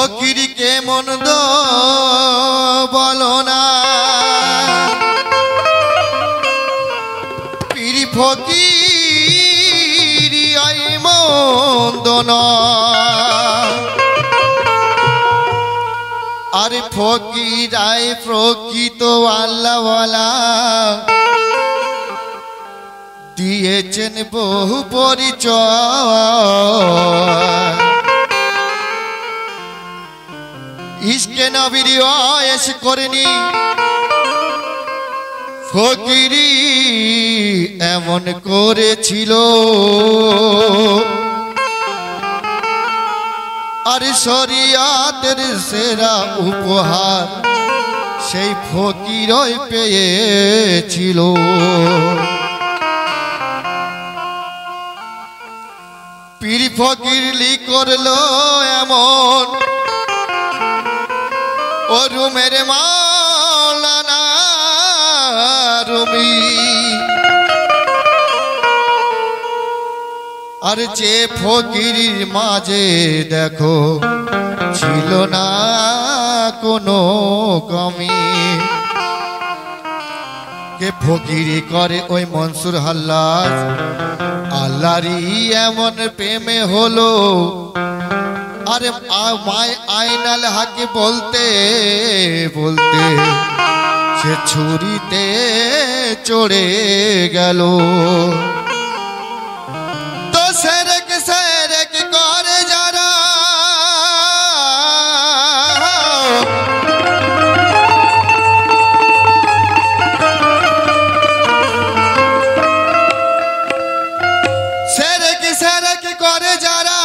ফকিরি কে মন্দ বলো না, পীর ফকিরি আই মন্দ না। আর ফকিরাই প্রকৃত আল্লাহওয়ালা, দিয়েছেন বহু পরিচয়। ইশকে নবীর আয়েশ করেনি ফকিরি এমন করেছিল। আর শরিয়াতের সেরা উপহার সেই ফকিরই পেয়েছিল। পীর ফকির লি করলো এমন, ও রুমের মাওলানা রুমি। আর যে ফকিরির মাঝে দেখো ছিল না কোনো কমি, কে ফকিরি করে ওই মনসুর হাল্লাজ। আল্লাহরই এমন প্রেমে হলো। আরে মায় আইনাল হাকে বলতে বলতে সে ছুরিতে চড়ে গেল। তো সেরেক সেরেক করে যারা, সেরেক সেরেক করে যারা,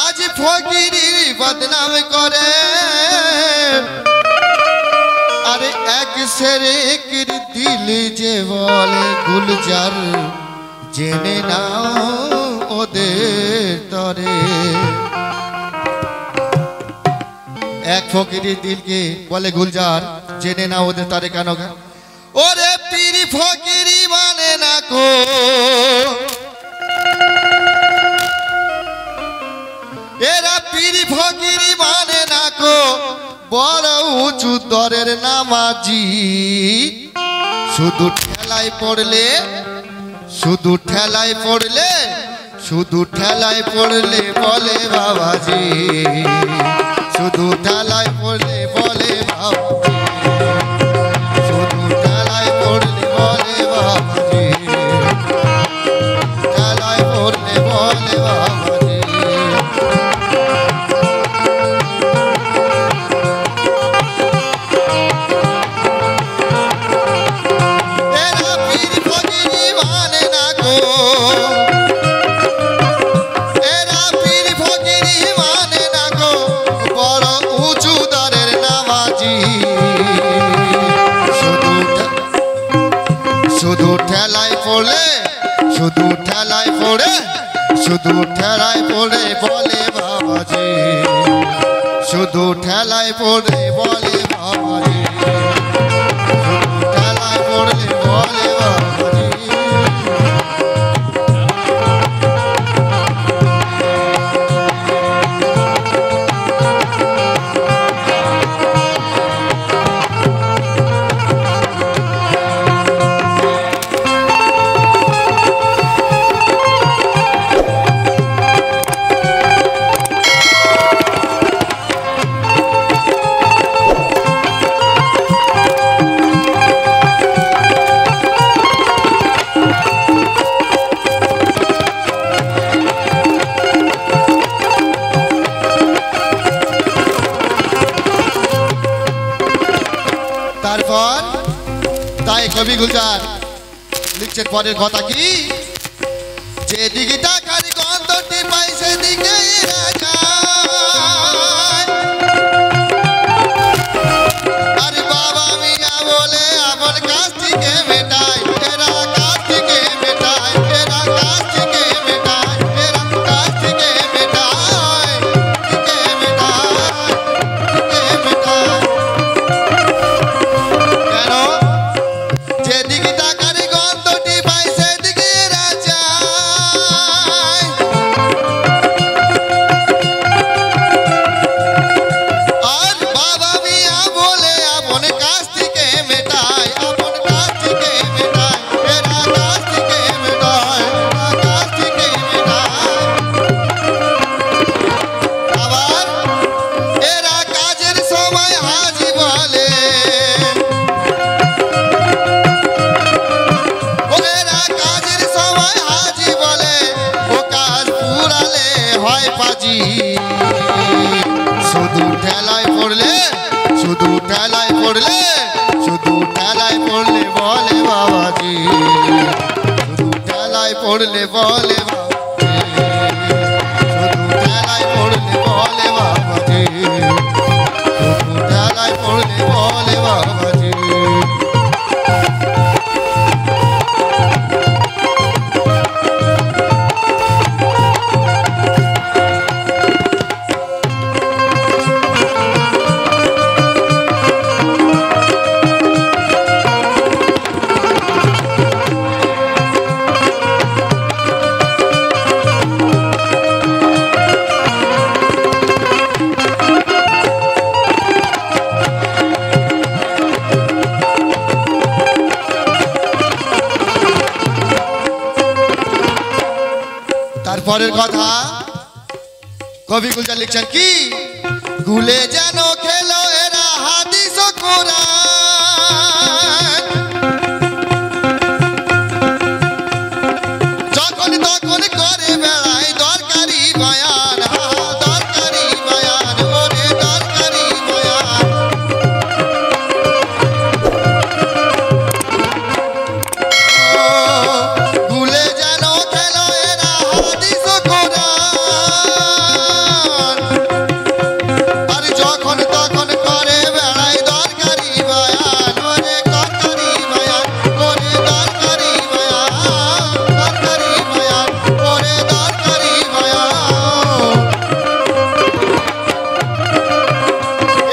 আজ ফকিরি বদনাম করে। আরে এক সেরেকের দিল যে বলে গুলজার, জেনে নাও ওদের তরে। এক ফকিরের দিলকে বলে গুলজার, জেনে নাও ওদের তরে। কেন? ওরে পীর ফকিরি মানে না কো, এরা পীর ফকিরি মানে না কো বড় উঁচু দরের নামাজি। শুধু ঠেলায় পড়লে, শুধু ঠেলায় পড়লে, শুধু ঠেলায় পড়লে বলে বাবাজি। শুধু ঠেলায় পড়লে বলে বাবাজি, শুধু ঠেলায় পড়লে বলে বাবাজি, ঠেলায় পড়লে বলে বাবাজি। শুধু ঠেলায় পড়ে, শুধু ঠেলায় পড়ে, শুধু ঠেলায় পড়ে বলে বাবাজি। শুধু ঠেলায় পড়ে বলে বাবাজি, শুধু ঠেলায় পড়ে বলে বাবাজি। তারপর তাই কবি গুলজার লিখছেন পরের কথা কি, যে দিকে টাকার গন্ধটি পাই সেদিকে আরে বাবা মিয়া বলে আপন কাছ থেকে মেটাই, এরা কাছ থেকে মেটাই, এরা কাছ থেকে মেটাই, এরা কাছ থেকে মেটাই, থেকে মেটাই, থেকে মেটাই। যেদিকে টাকার গন্ধটি পাই সেদিকে রাজা। পড়লে বলে বাবাজি শুধু ঠেলায় পড়লে বলে বাবাজি শুধু ঠেলায় পড়লে বলে বাবাজি পরের কথা কবি গুলজার লিখছেন কি গুলে যেন খেলো এরা হাদিস ও কোরআন যখন তখন করে বেড়ায় দরকারি বয়ান দরকারি বয়ান ওরে দরকারি বয়ান গুলে যেন খেলো এরা হাদিস ও কোরআন আর যখন তখন করে বেড়ায় দরকারি বয়ান ওরে দরকারি বয়ান ওরে দরকারি বয়ান দরকারি বয়ান ওরে দরকারি বয়ান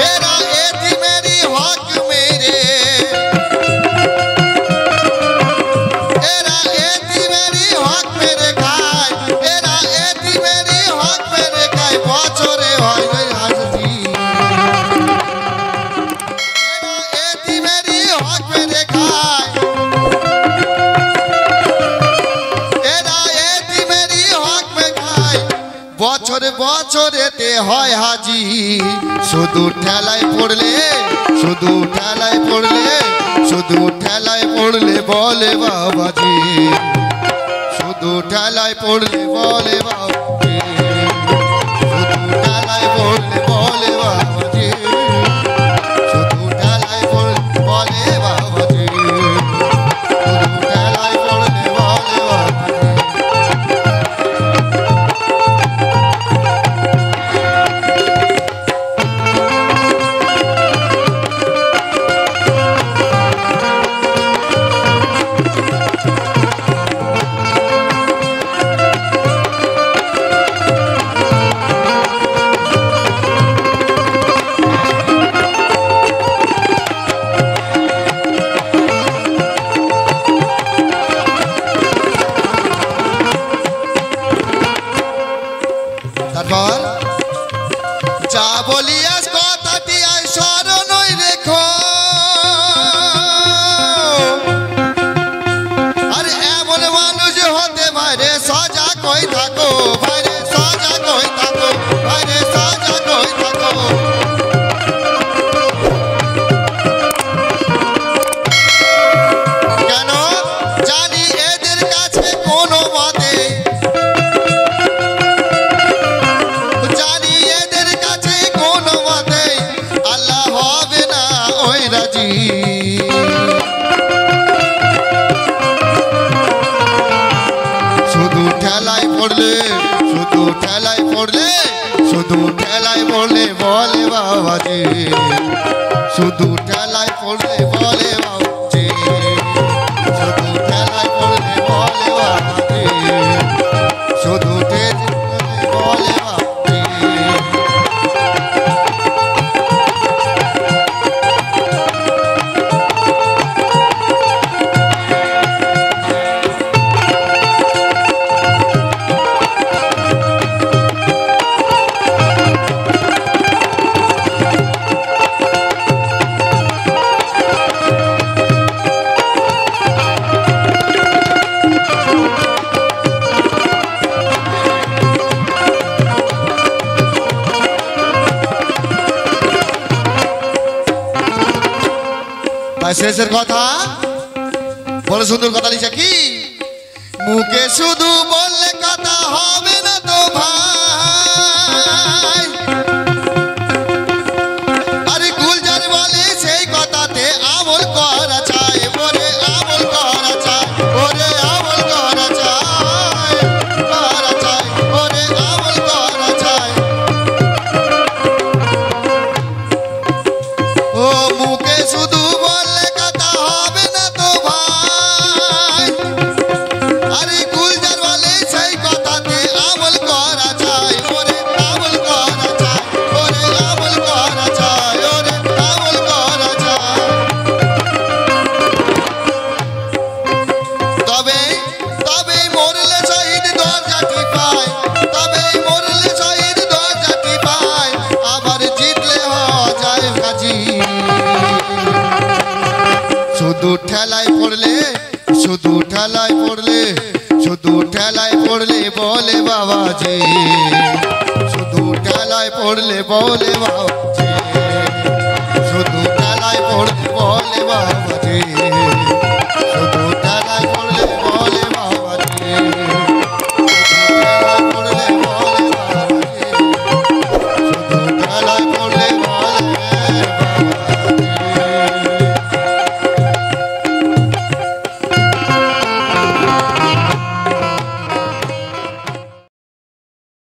এরা এতিমেরি হক মেরে এরা এতিমেরি হক মেরে খায় এরা এতিমেরি হক মেরে খায় বছরে হয় ওই হাজরি এরা এতিমেরি হক মেরে খায় এরা এতিমেরি হক মেরে খায় বছরে বছরেতে হয় হাজি শুধু ঠেলায় পড়লে শুধু ঠেলায় পড়লে শুধু ঠেলায় পড়লে বলে বাবাজি শুধু ঠেলায় পড়লে বলে বাবাজি শুধু ঠেলায় পড়লে বলে বাবাজি শুধু ঠেলায় পড়লে বলে বাবাজি শুধু ঠেলায় পড়লে বলে বাবাজি তারপর যা বলিয়াস কথাটি আয় স্মরণই রেখো আর এমন মানুষ হতে পারে সজাগ হয়ে থাকো ভাইরে সজাগ হয়ে থাকো ভাইরে সজাগ হয়ে থাকো কেন জানি এদের কাছে কোনো মতে জানি এদের কাছে কোনো মতে আল্লাহ হবে না ওই রাজি শুধু ঠেলায় পড়লে শুধু ঠেলায় পড়লে শুধু ঠেলায় পড়লে বলে বাবাজি শুধু ঠেলায় পড়লে বলে বাবাজি শুধু ঠেলায় পড়লে বলে বাবাজি শুধু ঠেলায় বলে বাবাজি শেষের কথা বড় সুন্দর কথা লিখছে কি মুখে শুধু বললে কথা হবে না তো ভাই আরে গুলজার বলে সেই কথাতে আমল করা চাই ওরে আমল করা চাই ওরে আমল করা চাই ঠেলায় পড়লে শুধু ঠেলায় পড়লে শুধু ঠেলায় পড়লে বলে বাবাজি শুধু ঠেলায় পড়লে বলে বাবাজি শুধু ঠেলায় পড়লে বলে বাবাজি